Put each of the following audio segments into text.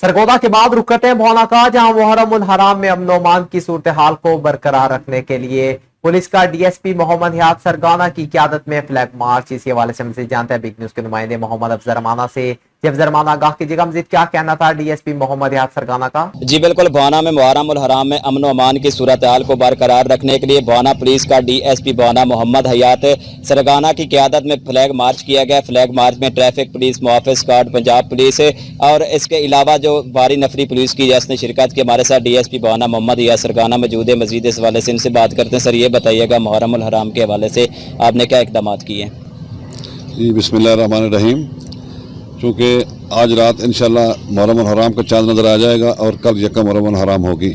सरगोदा के बाद रुक करते हैं भौना का, जहां मुहर्रम उल हराम में अमन अमान की सूरत हाल को बरकरार रखने के लिए पुलिस का डीएसपी मोहम्मद हयात सरगाना की क़यादत में फ्लैग मार्च। इसी हवाले से मज़ीद जानते हैं बिग न्यूज़ के नुमाइंदे मोहम्मद अफजर रमाना से। जी अफजर रमाना, आगाह कीजिएगा, मज़ीद क्या कहना था डीएसपी मोहम्मद हयात सरगाना का? जी बिल्कुल, भवाना में मुहर्रम उल हराम में अमन अमान की सूरत हाल को बरकरार रखने के लिए भवाना पुलिस का डीएसपी भवाना मोहम्मद हयात सरगाना की क़यादत में फ्लैग मार्च किया गया। फ्लैग मार्च में ट्रैफिक पुलिस, मुआफ़िज़ गार्ड, पंजाब पुलिस और इसके अलावा जो भारी नफरी पुलिस की जिसने शिरकत की। हमारे साथ डीएसपी भवाना मोहम्मद हयात सरगाना मौजूद है। मज़ीद इस हवाले से इनसे बात करते हैं। सर, ये बताइएगा मुहर्रम उल हराम के हवाले से आपने क्या इक़दामात किए हैं? जी बिस्मिल्लाहिर्रहमानिर्रहीम। चूँकि आज रात इंशाल्लाह मुहर्रम उल हराम का चांद नज़र आ जाएगा और कल यकम मुहर्रम उल हराम होगी।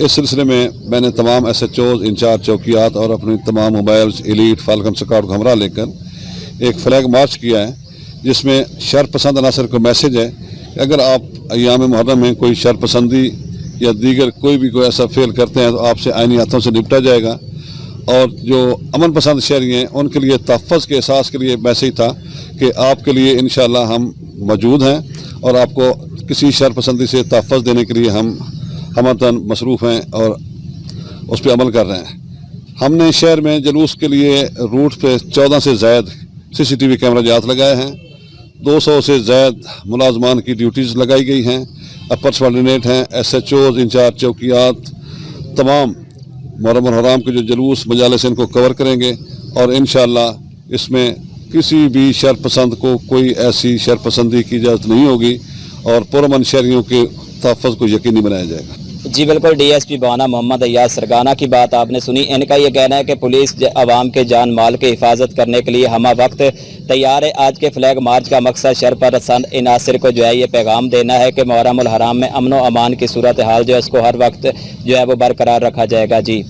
इस सिलसिले में मैंने तमाम SHOs, इंचार्ज चौकियात और अपनी तमाम मोबाइल्स, एलीट, फाल्कन स्क्वाड को हमरा लेकर एक फ्लैग मार्च किया है, जिसमें शर पसंद अनासर को मैसेज है कि अगर आप अय्याम मुहर्रम में कोई शर पसंदी या दीगर कोई ऐसा फेल करते हैं तो आपसे आईनी हाथों से निपटा जाएगा। और जो अमन पसंद शहरी हैं उनके लिए तहफ़्फ़ुज़ के एहसास के लिए मैसेज था कि आपके लिए इंशाअल्लाह हम मौजूद हैं और आपको किसी शर पसंदी से तहफ़्फ़ुज़ देने के लिए हम हमतन मसरूफ़ हैं और उस पर अमल कर रहे हैं। हमने शहर में जुलूस के लिए रूट पे 14 से ज़ायद CCTV कैमरा जात लगाए हैं। 200 से ज़ायद मुलाजमान की ड्यूटीज़ लगाई गई हैं। अपर सबऑर्डिनेट हैं, SHOs, इंचार्ज चौकियात तमाम मुहर्रम उल हराम के जो जुलूस मजालिस इनको कवर करेंगे और इंशाअल्लाह इसमें किसी भी शर पसंद को कोई ऐसी शर पसंदी की इजाज़त नहीं होगी और पुरअमन शहरियों के तहफ़्फ़ुज़ को यकीनी बनाया जाएगा। जी बिल्कुल, डीएसपी भवाना मोहम्मद हयात सरगाना की बात आपने सुनी। इनका ये कहना है कि पुलिस आवाम के जान माल की हिफाजत करने के लिए हमा वक्त तैयार है। आज के फ्लैग मार्च का मकसद शर पर रसंद इनासिर को जो है ये पैगाम देना है कि मुहर्रम उल हराम में अमन व अमान की सूरत हाल जो है इसको हर वक्त जो है वो बरकरार रखा जाएगा। जी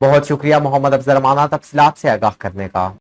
बहुत शुक्रिया मोहम्मद अफजर रमाना तफसीलात से आगाह करने का।